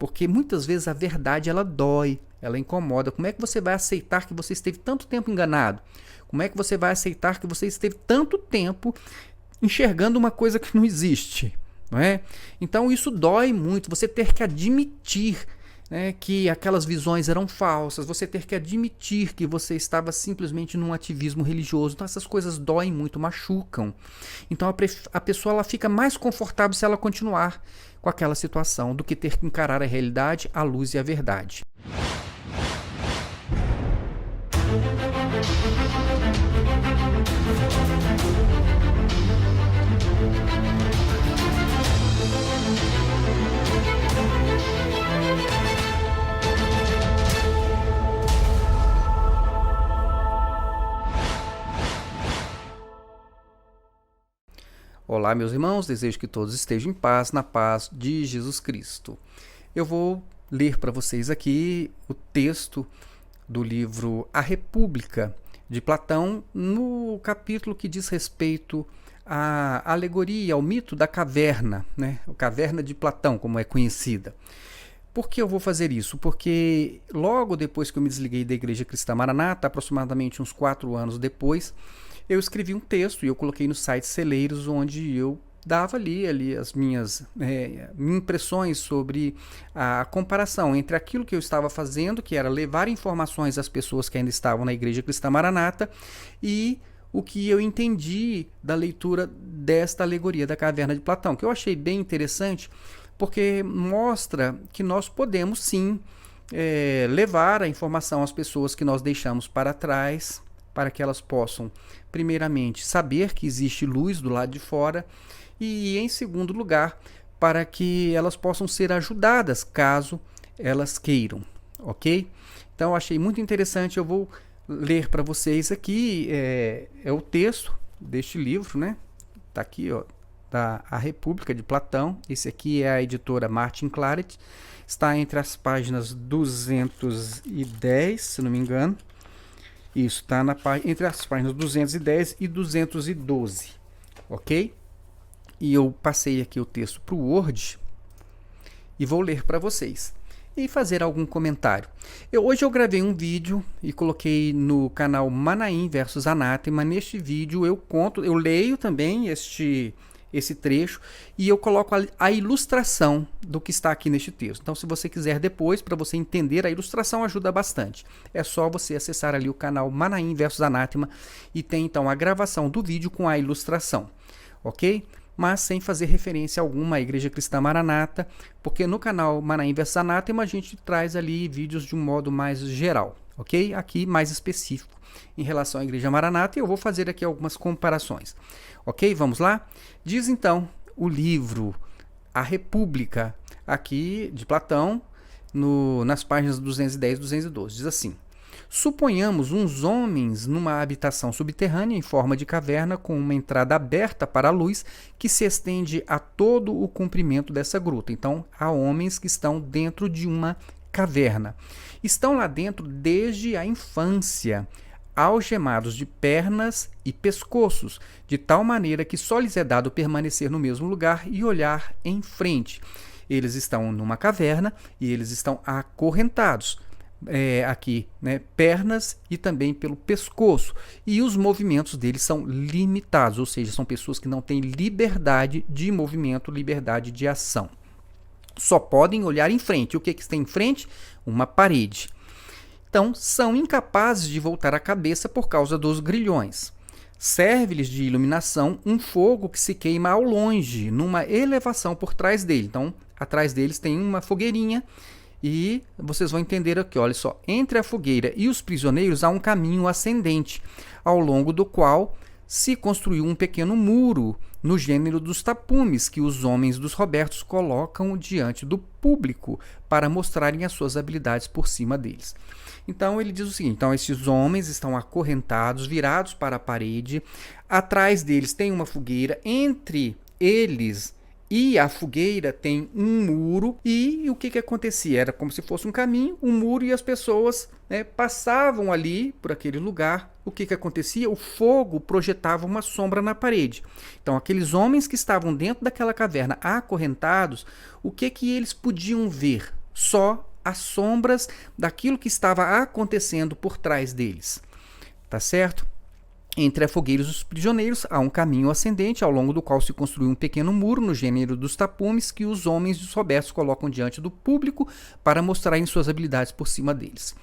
Porque muitas vezes a verdade ela dói, ela incomoda. Como é que você vai aceitar que você esteve tanto tempo enganado? Como é que você vai aceitar que você esteve tanto tempo enxergando uma coisa que não existe? Não é? Então isso dói muito, você ter que admitir, né, que aquelas visões eram falsas, você ter que admitir que você estava simplesmente num ativismo religioso. Então essas coisas doem muito, machucam. Então a pessoa ela fica mais confortável se ela continuar com aquela situação do que ter que encarar a realidade, a luz e a verdade. Olá, meus irmãos, desejo que todos estejam em paz, na paz de Jesus Cristo. Eu vou ler para vocês aqui o texto do livro A República, de Platão, no capítulo que diz respeito à alegoria, ao mito da caverna, né? A caverna de Platão, como é conhecida. Por que eu vou fazer isso? Porque logo depois que eu me desliguei da Igreja Cristã Maranata, aproximadamente uns 4 anos depois, eu escrevi um texto e eu coloquei no site Celeiros, onde eu dava ali as minhas impressões sobre a comparação entre aquilo que eu estava fazendo, que era levar informações às pessoas que ainda estavam na Igreja Cristã Maranata, e o que eu entendi da leitura desta alegoria da caverna de Platão, que eu achei bem interessante, porque mostra que nós podemos sim levar a informação às pessoas que nós deixamos para trás, para que elas possam, primeiramente, saber que existe luz do lado de fora e, em segundo lugar, para que elas possam ser ajudadas caso elas queiram, ok? Então, eu achei muito interessante, eu vou ler para vocês aqui, é o texto deste livro, né? Está aqui, ó, da A República de Platão. Esse aqui é a editora Martin Claret, está entre as páginas 210, se não me engano. Isso, está entre as páginas 210 e 212, ok? E eu passei aqui o texto para o Word e vou ler para vocês e fazer algum comentário. Hoje eu gravei um vídeo e coloquei no canal Manaim versus Anátema. Neste vídeo eu leio também esse trecho e eu coloco a ilustração do que está aqui neste texto. Então, se você quiser depois, para você entender, a ilustração ajuda bastante. É só você acessar ali o canal Manaim versus Anátema e tem então a gravação do vídeo com a ilustração, ok? Mas sem fazer referência alguma à Igreja Cristã Maranata, porque no canal Manaim versus Anátema a gente traz ali vídeos de um modo mais geral, ok? Aqui mais específico em relação à Igreja Maranata, e eu vou fazer aqui algumas comparações. Ok? Vamos lá? Diz então o livro A República, aqui de Platão, nas páginas 210 e 212. Diz assim: suponhamos uns homens numa habitação subterrânea em forma de caverna, com uma entrada aberta para a luz que se estende a todo o comprimento dessa gruta. Então, há homens que estão dentro de uma caverna. Estão lá dentro desde a infância, algemados de pernas e pescoços, de tal maneira que só lhes é dado permanecer no mesmo lugar e olhar em frente. Eles estão numa caverna e eles estão acorrentados. Aqui, né, pernas e também pelo pescoço, e os movimentos deles são limitados, ou seja, são pessoas que não têm liberdade de movimento, liberdade de ação. Só podem olhar em frente. O que tem em frente? Uma parede. Então, são incapazes de voltar a cabeça por causa dos grilhões. Serve-lhes de iluminação um fogo que se queima ao longe, numa elevação por trás dele. Então, atrás deles tem uma fogueirinha e vocês vão entender aqui, olha só. Entre a fogueira e os prisioneiros há um caminho ascendente, ao longo do qual se construiu um pequeno muro no gênero dos tapumes que os homens dos Robertos colocam diante do público para mostrarem as suas habilidades por cima deles. Então ele diz o seguinte: então esses homens estão acorrentados, virados para a parede, atrás deles tem uma fogueira, entre eles e a fogueira tem um muro, e o que acontecia? Era como se fosse um caminho, um muro, e as pessoas, né, passavam ali por aquele lugar. O que acontecia? O fogo projetava uma sombra na parede. Então aqueles homens que estavam dentro daquela caverna acorrentados, o que eles podiam ver? só as sombras daquilo que estava acontecendo por trás deles. Tá certo? Entre a fogueira e os prisioneiros há um caminho ascendente, ao longo do qual se construiu um pequeno muro no gênero dos tapumes que os homens descobertos colocam diante do público para mostrarem suas habilidades por cima deles.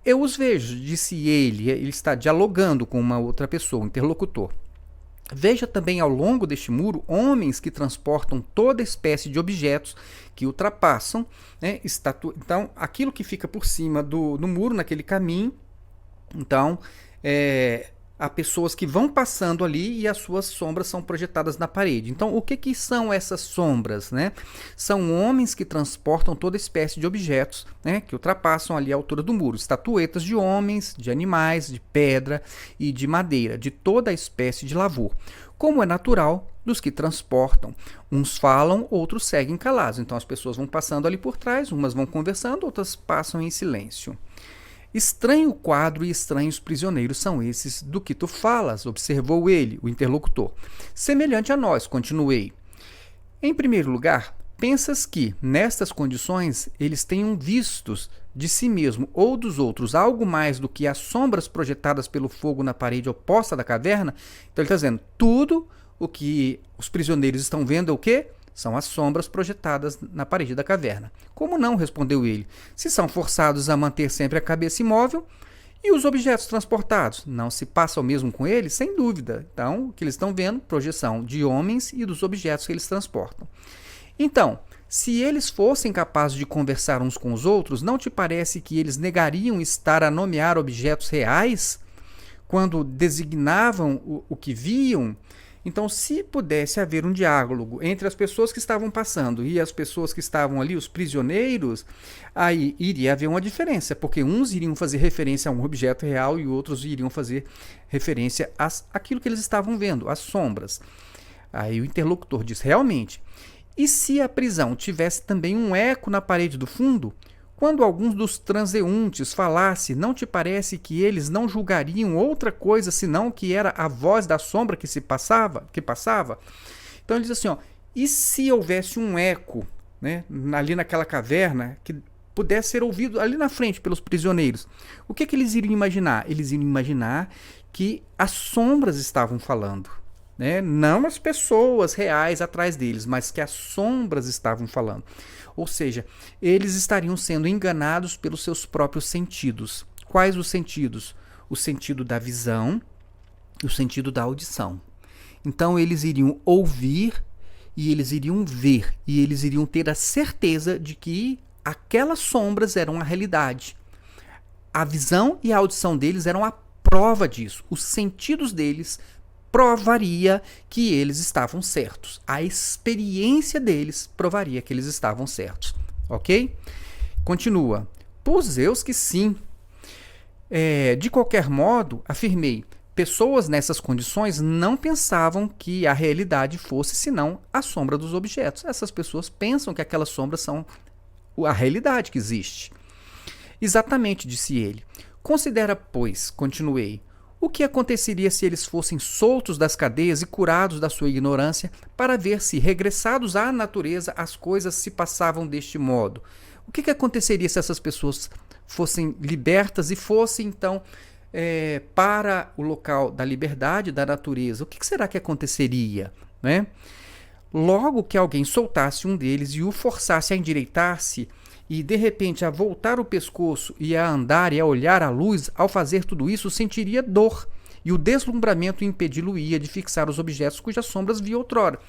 Eu os vejo, disse ele está dialogando com uma outra pessoa, um interlocutor. Veja também ao longo deste muro homens que transportam toda espécie de objetos que ultrapassam, né, então aquilo que fica por cima do muro, naquele caminho, então há pessoas que vão passando ali e as suas sombras são projetadas na parede. Então, o que são essas sombras, né? São homens que transportam toda espécie de objetos, né, que ultrapassam ali a altura do muro. Estatuetas de homens, de animais, de pedra e de madeira, de toda a espécie de lavor. Como é natural dos que transportam. Uns falam, outros seguem calados. Então, as pessoas vão passando ali por trás, umas vão conversando, outras passam em silêncio. Estranho quadro e estranhos prisioneiros são esses do que tu falas, observou ele, o interlocutor. Semelhante a nós, continuei. Em primeiro lugar, pensas que, nestas condições, eles tenham vistos de si mesmo ou dos outros algo mais do que as sombras projetadas pelo fogo na parede oposta da caverna? Então ele está dizendo, tudo o que os prisioneiros estão vendo é o quê? São as sombras projetadas na parede da caverna. Como não? Respondeu ele. Se são forçados a manter sempre a cabeça imóvel, e os objetos transportados? Não se passa o mesmo com eles? Sem dúvida. Então, o que eles estão vendo? Projeção de homens e dos objetos que eles transportam. Então, se eles fossem capazes de conversar uns com os outros, não te parece que eles negariam estar a nomear objetos reais quando designavam o que viam? Então, se pudesse haver um diálogo entre as pessoas que estavam passando e as pessoas que estavam ali, os prisioneiros, aí iria haver uma diferença, porque uns iriam fazer referência a um objeto real e outros iriam fazer referência àquilo que eles estavam vendo, às sombras. Aí o interlocutor diz, realmente, e se a prisão tivesse também um eco na parede do fundo? Quando alguns dos transeuntes falasse, não te parece que eles não julgariam outra coisa senão que era a voz da sombra que passava? Então ele diz assim, e se houvesse um eco, né, ali naquela caverna que pudesse ser ouvido ali na frente pelos prisioneiros? O que eles iriam imaginar? Eles iriam imaginar que as sombras estavam falando. Né? Não as pessoas reais atrás deles, mas que as sombras estavam falando. Ou seja, eles estariam sendo enganados pelos seus próprios sentidos. Quais os sentidos? O sentido da visão e o sentido da audição. Então eles iriam ouvir e eles iriam ver e eles iriam ter a certeza de que aquelas sombras eram a realidade. A visão e a audição deles eram a prova disso. Os sentidos deles provaria que eles estavam certos. A experiência deles provaria que eles estavam certos. Ok? Continua. Por Zeus que sim. De qualquer modo, afirmei, pessoas nessas condições não pensavam que a realidade fosse senão a sombra dos objetos. Essas pessoas pensam que aquelas sombras são a realidade que existe. Exatamente, disse ele. Considera, pois, continuei, o que aconteceria se eles fossem soltos das cadeias e curados da sua ignorância para ver se, regressados à natureza, as coisas se passavam deste modo? O que aconteceria se essas pessoas fossem libertas e fossem, então, para o local da liberdade, da natureza? O que será que aconteceria? Né? Logo que alguém soltasse um deles e o forçasse a endireitar-se, e de repente a voltar o pescoço e a andar e a olhar a luz, ao fazer tudo isso sentiria dor, e o deslumbramento impedi-lo-ia de fixar os objetos cujas sombras via outrora.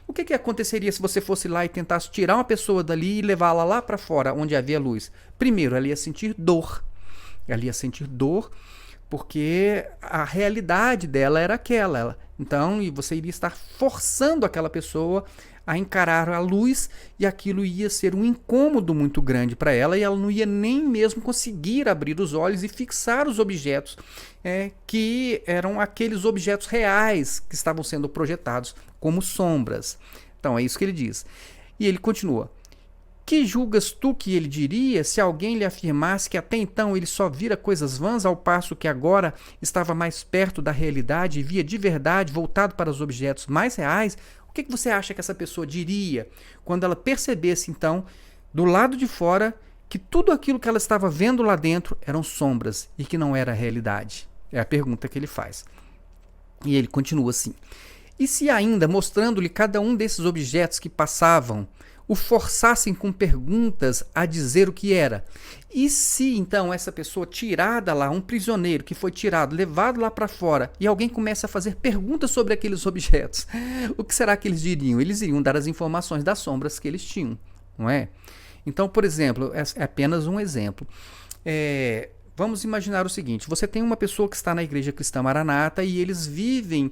O que aconteceria se você fosse lá e tentasse tirar uma pessoa dali e levá-la lá para fora, onde havia luz? Primeiro, ela ia sentir dor. Ela ia sentir dor porque a realidade dela era aquela. Então, e você iria estar forçando aquela pessoa a encarar a luz, e aquilo ia ser um incômodo muito grande para ela, e ela não ia nem mesmo conseguir abrir os olhos e fixar os objetos que eram aqueles objetos reais que estavam sendo projetados como sombras. Então é isso que ele diz. E ele continua. Que julgas tu que ele diria se alguém lhe afirmasse que até então ele só vira coisas vãs, ao passo que agora estava mais perto da realidade e via de verdade, voltado para os objetos mais reais? O que você acha que essa pessoa diria quando ela percebesse, então, do lado de fora, que tudo aquilo que ela estava vendo lá dentro eram sombras e que não era a realidade. É a pergunta que ele faz. E ele continua assim: e se ainda, mostrando-lhe cada um desses objetos que passavam, o forçassem com perguntas a dizer o que era? E se então essa pessoa tirada lá, um prisioneiro que foi tirado, levado lá para fora, e alguém começa a fazer perguntas sobre aqueles objetos, o que será que eles diriam? Eles iriam dar as informações das sombras que eles tinham, não é? Então, por exemplo, é apenas um exemplo. Vamos imaginar o seguinte: você tem uma pessoa que está na Igreja Cristã Maranata e eles vivem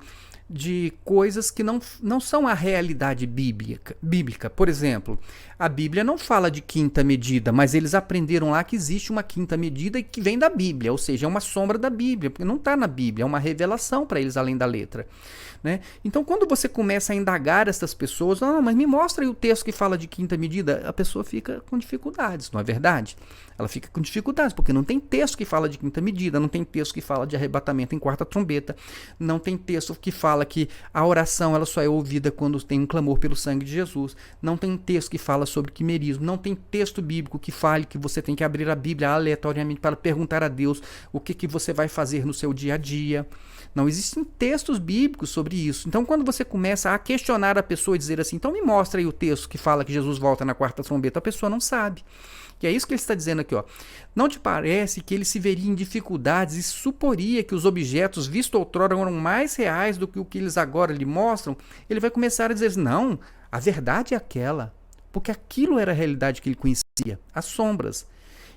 de coisas que não são a realidade bíblica. Por exemplo, a Bíblia não fala de quinta medida, mas eles aprenderam lá que existe uma quinta medida que vem da Bíblia, ou seja, é uma sombra da Bíblia, porque não está na Bíblia, é uma revelação para eles além da letra. Né? Então, quando você começa a indagar essas pessoas, mas me mostra aí o texto que fala de quinta medida, a pessoa fica com dificuldades, não é verdade? Ela fica com dificuldades, porque não tem texto que fala de quinta medida, não tem texto que fala de arrebatamento em quarta trombeta, não tem texto que fala que a oração ela só é ouvida quando tem um clamor pelo sangue de Jesus, não tem texto que fala sobre quimerismo, não tem texto bíblico que fale que você tem que abrir a Bíblia aleatoriamente para perguntar a Deus o que você vai fazer no seu dia a dia. Não existem textos bíblicos sobre isso. Então, quando você começa a questionar a pessoa e dizer assim, então me mostra aí o texto que fala que Jesus volta na quarta trombeta, a pessoa não sabe. E é isso que ele está dizendo aqui, ó. Não te parece que ele se veria em dificuldades e suporia que os objetos vistos outrora eram mais reais do que o que eles agora lhe mostram? Ele vai começar a dizer assim, não, a verdade é aquela, porque aquilo era a realidade que ele conhecia, as sombras.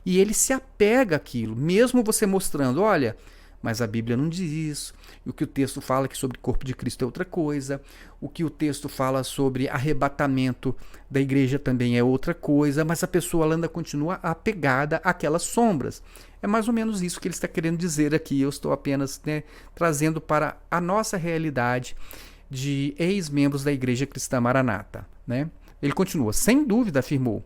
E ele se apega àquilo, mesmo você mostrando, olha, mas a Bíblia não diz isso. E o que o texto fala que sobre o corpo de Cristo é outra coisa. O que o texto fala sobre arrebatamento da igreja também é outra coisa. Mas a pessoa ainda continua apegada àquelas sombras. É mais ou menos isso que ele está querendo dizer aqui. Eu estou apenas trazendo para a nossa realidade de ex-membros da Igreja Cristã Maranata. Né? Ele continua, sem dúvida, afirmou.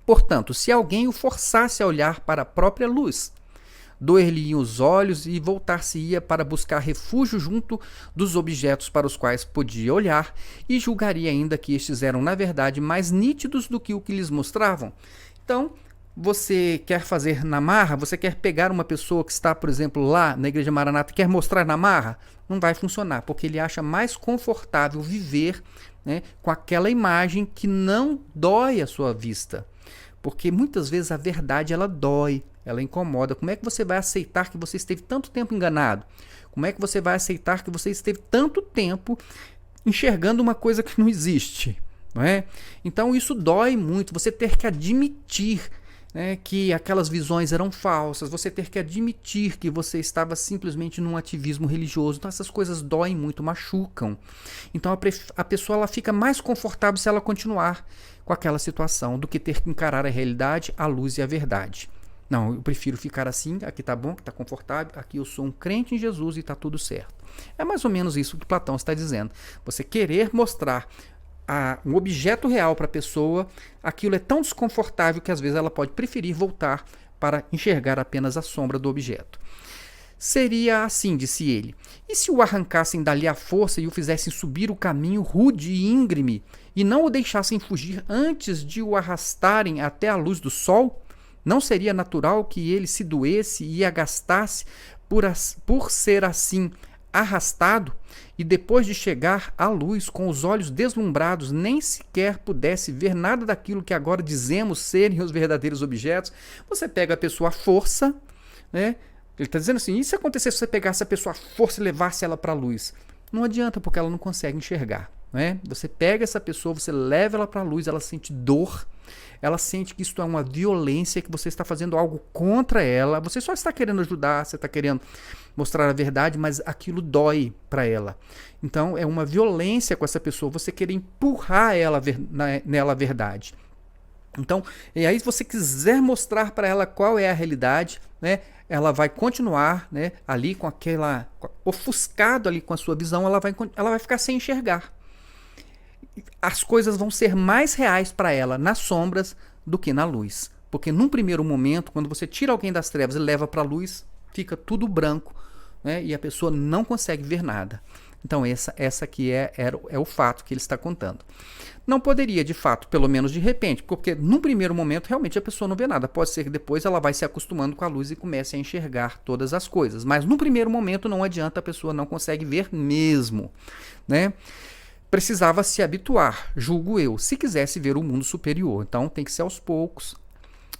Portanto, se alguém o forçasse a olhar para a própria luz, doer-lhe os olhos e voltar-se-ia para buscar refúgio junto dos objetos para os quais podia olhar e julgaria ainda que estes eram, na verdade, mais nítidos do que o que lhes mostravam. Então, você quer fazer na marra? Você quer pegar uma pessoa que está, por exemplo, lá na Igreja Maranata e quer mostrar na marra? Não vai funcionar, porque ele acha mais confortável viver, né, com aquela imagem que não dói a sua vista. Porque muitas vezes a verdade ela dói, ela incomoda. Como é que você vai aceitar que você esteve tanto tempo enganado? Como é que você vai aceitar que você esteve tanto tempo enxergando uma coisa que não existe? Não é? Então isso dói muito, você ter que admitir, né, que aquelas visões eram falsas, você ter que admitir que você estava simplesmente num ativismo religioso. Então essas coisas doem muito, machucam. Então a pessoa ela fica mais confortável se ela continuar com aquela situação do que ter que encarar a realidade, a luz e a verdade. Não, eu prefiro ficar assim, aqui tá bom, aqui tá confortável, aqui eu sou um crente em Jesus e tá tudo certo. É mais ou menos isso que Platão está dizendo. Você querer mostrar um objeto real para a pessoa, aquilo é tão desconfortável que às vezes ela pode preferir voltar para enxergar apenas a sombra do objeto. Seria assim, disse ele, e se o arrancassem dali à força e o fizessem subir o caminho rude e íngreme, e não o deixassem fugir antes de o arrastarem até a luz do sol? Não seria natural que ele se doesse e agastasse por ser assim arrastado, e depois de chegar à luz com os olhos deslumbrados, nem sequer pudesse ver nada daquilo que agora dizemos serem os verdadeiros objetos? Você pega a pessoa à força, né? Ele está dizendo assim, e se acontecesse se você pegasse a pessoa à força e levasse ela para a luz? Não adianta, porque ela não consegue enxergar. Né? Você pega essa pessoa, você leva ela para a luz, ela sente dor, ela sente que isso é uma violência, que você está fazendo algo contra ela, você só está querendo ajudar, você está querendo mostrar a verdade, mas aquilo dói para ela. Então é uma violência com essa pessoa, você querer empurrar nela a verdade. Então, e aí se você quiser mostrar para ela qual é a realidade, né, ela vai continuar, né, ali com aquela, ofuscado ali com a sua visão, ela vai ficar sem enxergar. As coisas vão ser mais reais para ela nas sombras do que na luz. Porque num primeiro momento, quando você tira alguém das trevas e leva para a luz, fica tudo branco, né, e a pessoa não consegue ver nada. Então essa aqui é o fato que ele está contando. Não poderia, de fato, pelo menos de repente, porque num primeiro momento realmente a pessoa não vê nada. Pode ser que depois ela vai se acostumando com a luz e comece a enxergar todas as coisas. Mas no primeiro momento não adianta, a pessoa não consegue ver mesmo, né? Precisava se habituar, julgo eu, se quisesse ver o mundo superior. Então tem que ser aos poucos.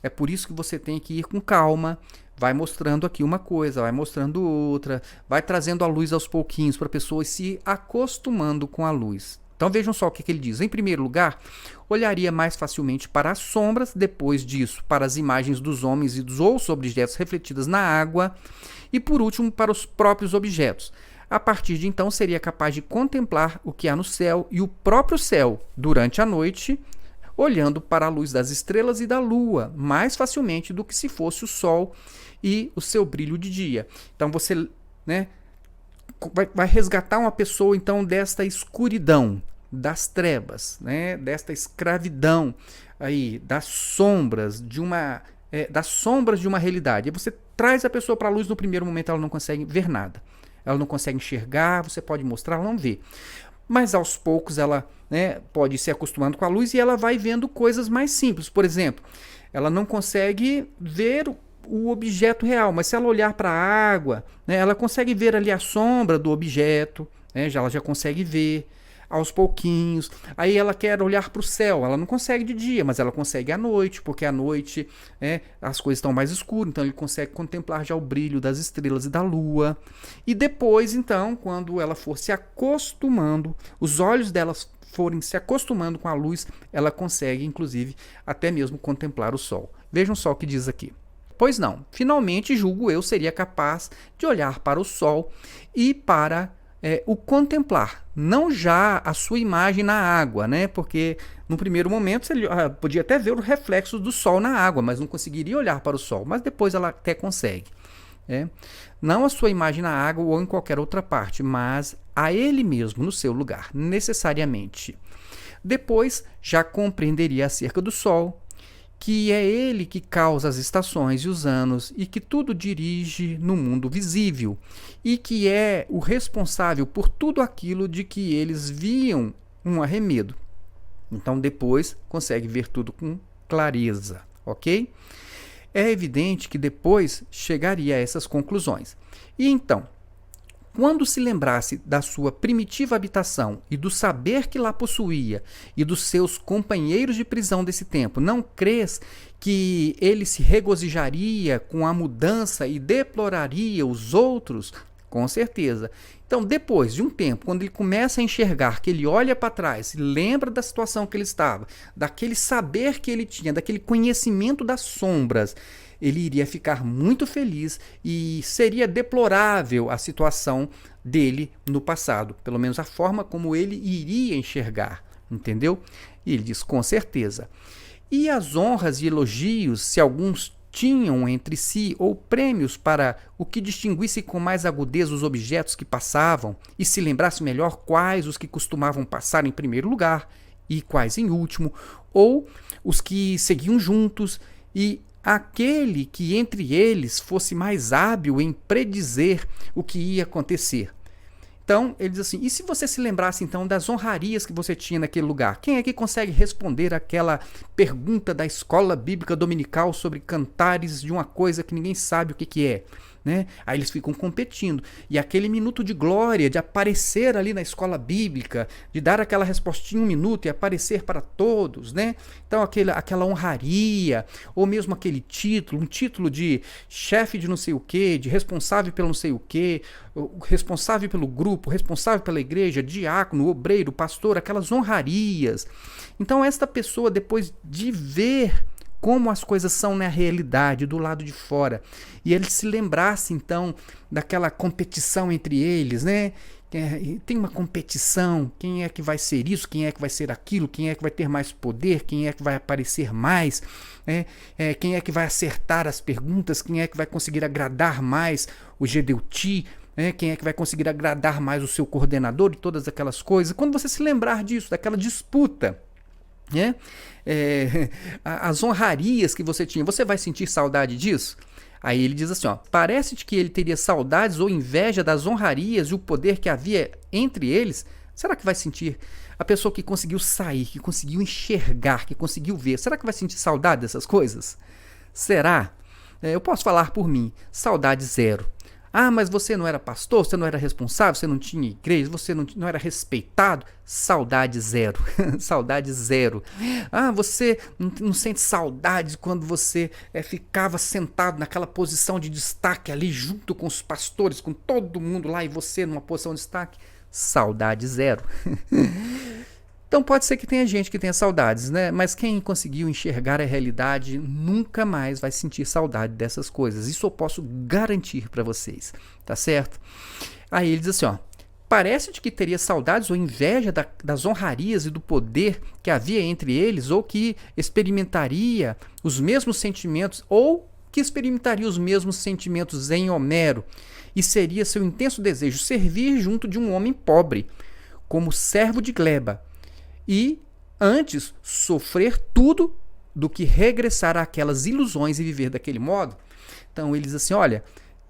É por isso que você tem que ir com calma. Vai mostrando aqui uma coisa, vai mostrando outra, vai trazendo a luz aos pouquinhos para a pessoa se acostumando com a luz. Então vejam só o que ele diz. Em primeiro lugar, olharia mais facilmente para as sombras, depois disso para as imagens dos homens e dos outros objetos refletidas na água e por último para os próprios objetos. A partir de então seria capaz de contemplar o que há no céu e o próprio céu durante a noite, olhando para a luz das estrelas e da lua, mais facilmente do que se fosse o sol e o seu brilho de dia. Então você, né, vai resgatar uma pessoa então desta escuridão, das trevas, né, desta escravidão aí, das sombras de uma realidade. E você traz a pessoa para a luz. No primeiro momento ela não consegue ver nada, ela não consegue enxergar, você pode mostrar, ela não vê. Mas aos poucos ela, né, pode ir se acostumando com a luz e ela vai vendo coisas mais simples. Por exemplo, ela não consegue ver o objeto real, mas se ela olhar para a água, né, ela consegue ver ali a sombra do objeto, né, ela já consegue ver aos pouquinhos. Aí ela quer olhar para o céu, ela não consegue de dia, mas ela consegue à noite, porque à noite, né, as coisas estão mais escuras, então ele consegue contemplar já o brilho das estrelas e da lua. E depois, então, quando ela for se acostumando, os olhos dela forem se acostumando com a luz, ela consegue, inclusive, até mesmo contemplar o sol. Vejam só o que diz aqui. Pois não, finalmente, julgo eu, seria capaz de olhar para o sol e para o contemplar, não já a sua imagem na água, né? Porque no primeiro momento ele podia até ver o reflexo do sol na água, mas não conseguiria olhar para o sol, mas depois ela até consegue. Não a sua imagem na água ou em qualquer outra parte, mas a ele mesmo no seu lugar, necessariamente. Depois já compreenderia acerca do sol, que é ele que causa as estações e os anos e que tudo dirige no mundo visível e que é o responsável por tudo aquilo de que eles viam um arremedo. Então depois consegue ver tudo com clareza, ok? É evidente que depois chegaria a essas conclusões. E então, quando se lembrasse da sua primitiva habitação e do saber que lá possuía e dos seus companheiros de prisão desse tempo, não crês que ele se regozijaria com a mudança e deploraria os outros? Com certeza. Então, depois de um tempo, quando ele começa a enxergar, que ele olha para trás, se lembra da situação que ele estava, daquele saber que ele tinha, daquele conhecimento das sombras, ele iria ficar muito feliz e seria deplorável a situação dele no passado, pelo menos a forma como ele iria enxergar, entendeu? E ele diz, com certeza. E as honras e elogios, se alguns tinham entre si ou prêmios para o que distinguisse com mais agudeza os objetos que passavam e se lembrasse melhor quais os que costumavam passar em primeiro lugar e quais em último, ou os que seguiam juntos, e aquele que entre eles fosse mais hábil em predizer o que ia acontecer. Então, ele diz assim, e se você se lembrasse então das honrarias que você tinha naquele lugar? Quem é que consegue responder aquela pergunta da escola bíblica dominical sobre cantares de uma coisa que ninguém sabe o que é? Né? Aí eles ficam competindo. E aquele minuto de glória, de aparecer ali na escola bíblica, de dar aquela respostinha em um minuto e aparecer para todos, né? Então aquela honraria, ou mesmo aquele título, um título de chefe de não sei o que, de responsável pelo não sei o que, responsável pelo grupo, responsável pela igreja, diácono, obreiro, pastor, aquelas honrarias. Então esta pessoa, depois de ver como as coisas são na realidade, do lado de fora, e ele se lembrasse então daquela competição entre eles, né? Tem uma competição, quem é que vai ser isso, quem é que vai ser aquilo, quem é que vai ter mais poder, quem é que vai aparecer mais, quem é que vai acertar as perguntas, quem é que vai conseguir agradar mais o Gedeuti, quem é que vai conseguir agradar mais o seu coordenador e todas aquelas coisas. Quando você se lembrar disso, daquela disputa, né? As honrarias que você tinha, você vai sentir saudade disso? Aí ele diz assim, ó, parece-te que ele teria saudades ou inveja das honrarias e o poder que havia entre eles? Será que vai sentir? A pessoa que conseguiu sair, que conseguiu enxergar, que conseguiu ver, será que vai sentir saudade dessas coisas? Será? Eu posso falar por mim, saudade zero. Ah, mas você não era pastor, você não era responsável, você não tinha igreja, você não era respeitado? Saudade zero. Saudade zero. Ah, você não sente saudade quando você ficava sentado naquela posição de destaque ali junto com os pastores, com todo mundo lá e você numa posição de destaque? Saudade zero. Então pode ser que tenha gente que tenha saudades, né? Mas quem conseguiu enxergar a realidade nunca mais vai sentir saudade dessas coisas. Isso eu posso garantir para vocês, tá certo? Aí ele diz assim, ó, parece-te que teria saudades ou inveja das honrarias e do poder que havia entre eles, ou que experimentaria os mesmos sentimentos, ou que experimentaria os mesmos sentimentos em Homero, e seria seu intenso desejo servir junto de um homem pobre, como servo de gleba, e antes sofrer tudo do que regressar àquelas ilusões e viver daquele modo. Então ele diz assim, olha,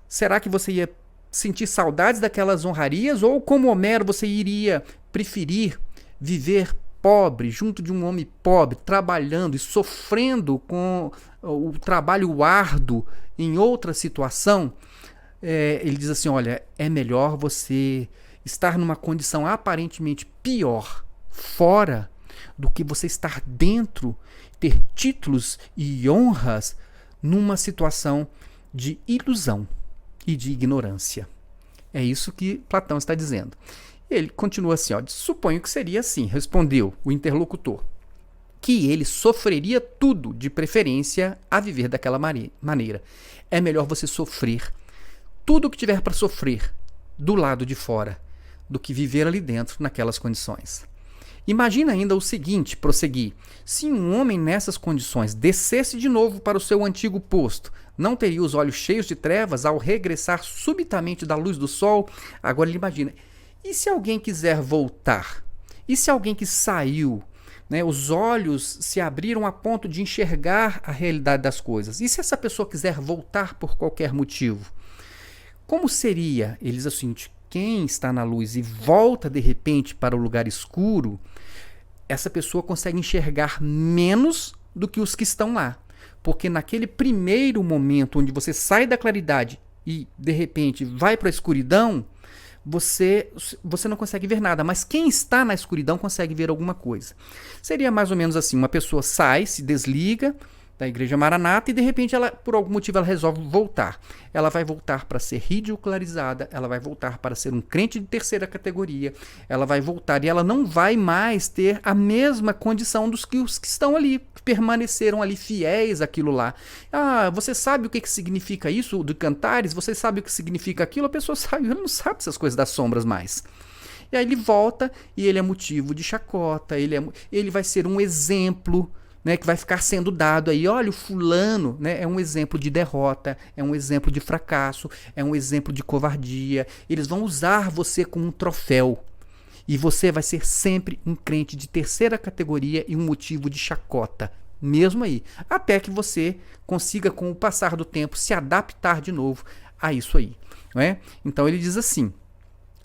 será que você ia sentir saudades daquelas honrarias, ou como Homero você iria preferir viver pobre, junto de um homem pobre, trabalhando e sofrendo com o trabalho árduo em outra situação? Ele diz assim, olha, é melhor você estar numa condição aparentemente pior fora do que você estar dentro, ter títulos e honras numa situação de ilusão e de ignorância. É isso que Platão está dizendo. Ele continua assim, ó, suponho que seria assim, respondeu o interlocutor, que ele sofreria tudo, de preferência a viver daquela maneira. É melhor você sofrer tudo o que tiver para sofrer do lado de fora do que viver ali dentro naquelas condições. Imagina ainda o seguinte, prossegui, se um homem nessas condições descesse de novo para o seu antigo posto, não teria os olhos cheios de trevas ao regressar subitamente da luz do sol? Agora ele imagina, e se alguém quiser voltar? E se alguém que saiu, né, os olhos se abriram a ponto de enxergar a realidade das coisas? E se essa pessoa quiser voltar por qualquer motivo? Como seria? Ele diz assim, quem está na luz e volta de repente para o lugar escuro, essa pessoa consegue enxergar menos do que os que estão lá. Porque naquele primeiro momento onde você sai da claridade e de repente vai para a escuridão, você não consegue ver nada, mas quem está na escuridão consegue ver alguma coisa. Seria mais ou menos assim, uma pessoa sai, se desliga da Igreja Maranata e de repente ela, por algum motivo, ela resolve voltar. Ela vai voltar para ser ridicularizada, ela vai voltar para ser um crente de terceira categoria, ela vai voltar e ela não vai mais ter a mesma condição dos que os que estão ali, que permaneceram ali fiéis àquilo lá. Ah, você sabe o que significa isso do Cantares? Você sabe o que significa aquilo? A pessoa sabe, ela não sabe essas coisas das sombras mais. E aí ele volta e ele é motivo de chacota, ele vai ser um exemplo, né, que vai ficar sendo dado aí, olha, o fulano, né, é um exemplo de derrota, é um exemplo de fracasso, é um exemplo de covardia. Eles vão usar você como um troféu. E você vai ser sempre um crente de terceira categoria e um motivo de chacota. Mesmo aí. Até que você consiga, com o passar do tempo, se adaptar de novo a isso aí. Não é? Então ele diz assim,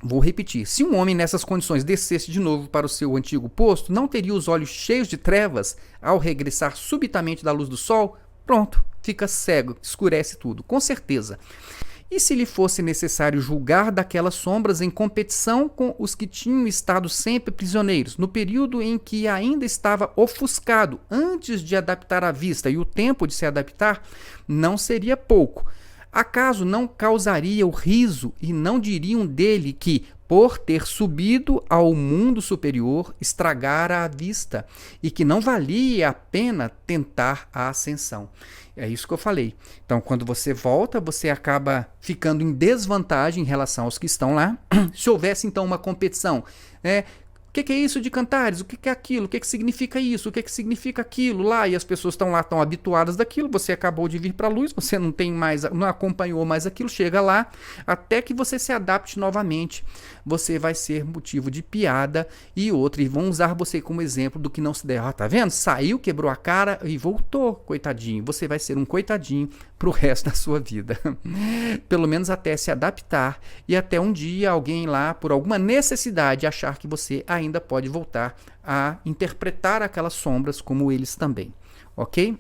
vou repetir, se um homem nessas condições descesse de novo para o seu antigo posto, não teria os olhos cheios de trevas ao regressar subitamente da luz do sol? Pronto, fica cego, escurece tudo, com certeza. E se lhe fosse necessário julgar daquelas sombras em competição com os que tinham estado sempre prisioneiros, no período em que ainda estava ofuscado, antes de adaptar a vista e o tempo de se adaptar, não seria pouco. Acaso não causaria o riso e não diriam dele que, por ter subido ao mundo superior, estragara a vista e que não valia a pena tentar a ascensão? É isso que eu falei. Então, quando você volta, você acaba ficando em desvantagem em relação aos que estão lá. Se houvesse, então, uma competição, que é isso de Cantares? O que é aquilo? O que significa isso? O que significa aquilo lá? E as pessoas estão lá, estão habituadas daquilo, você acabou de vir para a luz, você não tem mais, não acompanhou mais aquilo, chega lá, até que você se adapte novamente, você vai ser motivo de piada e outro, e vão usar você como exemplo do que não se der. Ah, tá vendo? Saiu, quebrou a cara e voltou, coitadinho. Você vai ser um coitadinho pro resto da sua vida. Pelo menos até se adaptar e até um dia alguém lá, por alguma necessidade, achar que você ainda pode voltar a interpretar aquelas sombras como eles também. Ok?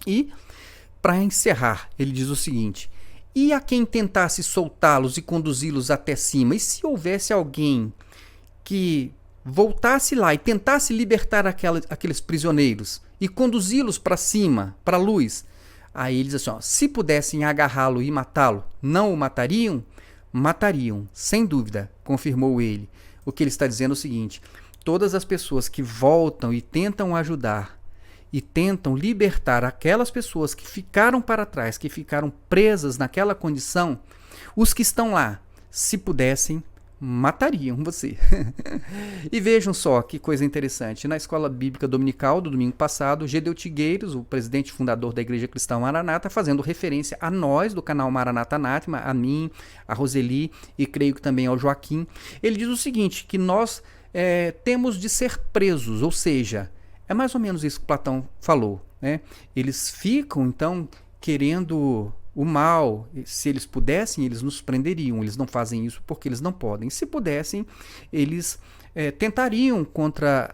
E, para encerrar, ele diz o seguinte: e a quem tentasse soltá-los e conduzi-los até cima? E se houvesse alguém que voltasse lá e tentasse libertar aqueles prisioneiros e conduzi-los para cima, para a luz? Aí ele diz assim, ó, se pudessem agarrá-lo e matá-lo, não o matariam? Matariam, sem dúvida, confirmou ele. O que ele está dizendo é o seguinte: todas as pessoas que voltam e tentam ajudar e tentam libertar aquelas pessoas que ficaram para trás, que ficaram presas naquela condição, os que estão lá, se pudessem, matariam você. E vejam só que coisa interessante. Na escola bíblica dominical do domingo passado, Gedeu Tigueiros, o presidente fundador da Igreja Cristã Maranata, fazendo referência a nós do canal Maranata Anátema, a mim, a Roseli e creio que também ao Joaquim, ele diz o seguinte, que nós temos de ser presos, ou seja, é mais ou menos isso que Platão falou, né? Eles ficam então querendo o mal. Se eles pudessem, eles nos prenderiam. Eles não fazem isso porque eles não podem. Se pudessem, eles tentariam contra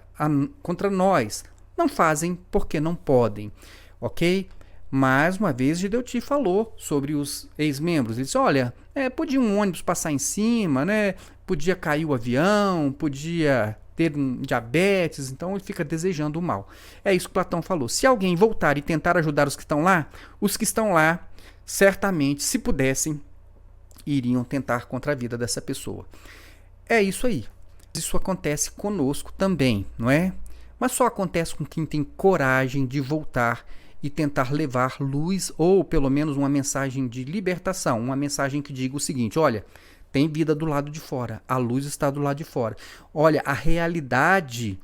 nós. Não fazem porque não podem. Ok? Mais uma vez, Gedeuti falou sobre os ex-membros. Ele disse, olha, podia um ônibus passar em cima, né? Podia cair o avião, podia ter um diabetes, então ele fica desejando o mal. É isso que Platão falou. Se alguém voltar e tentar ajudar os que estão lá, certamente, se pudessem, iriam tentar contra a vida dessa pessoa. É isso aí. Isso acontece conosco também, não é? Mas só acontece com quem tem coragem de voltar e tentar levar luz, ou pelo menos uma mensagem de libertação, uma mensagem que diga o seguinte, olha, tem vida do lado de fora, a luz está do lado de fora. Olha, a realidade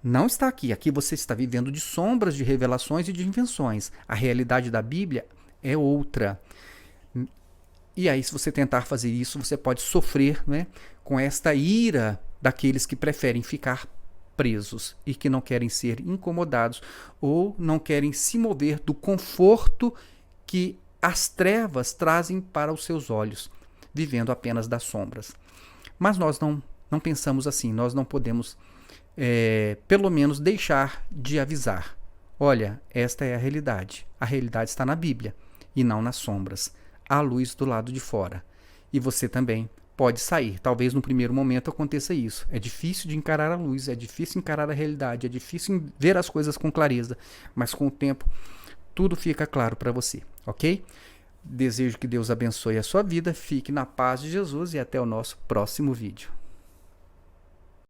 não está aqui. Aqui você está vivendo de sombras, de revelações e de invenções. A realidade da Bíblia é outra. E aí, se você tentar fazer isso, você pode sofrer, né, com esta ira daqueles que preferem ficar presos e que não querem ser incomodados ou não querem se mover do conforto que as trevas trazem para os seus olhos, vivendo apenas das sombras. Mas nós não pensamos assim, nós não podemos pelo menos deixar de avisar. Olha, esta é a realidade está na Bíblia e não nas sombras. Há luz do lado de fora e você também pode sair. Talvez no primeiro momento aconteça isso. É difícil de encarar a luz, é difícil encarar a realidade, é difícil ver as coisas com clareza, mas com o tempo tudo fica claro para você, ok? Desejo que Deus abençoe a sua vida, fique na paz de Jesus e até o nosso próximo vídeo.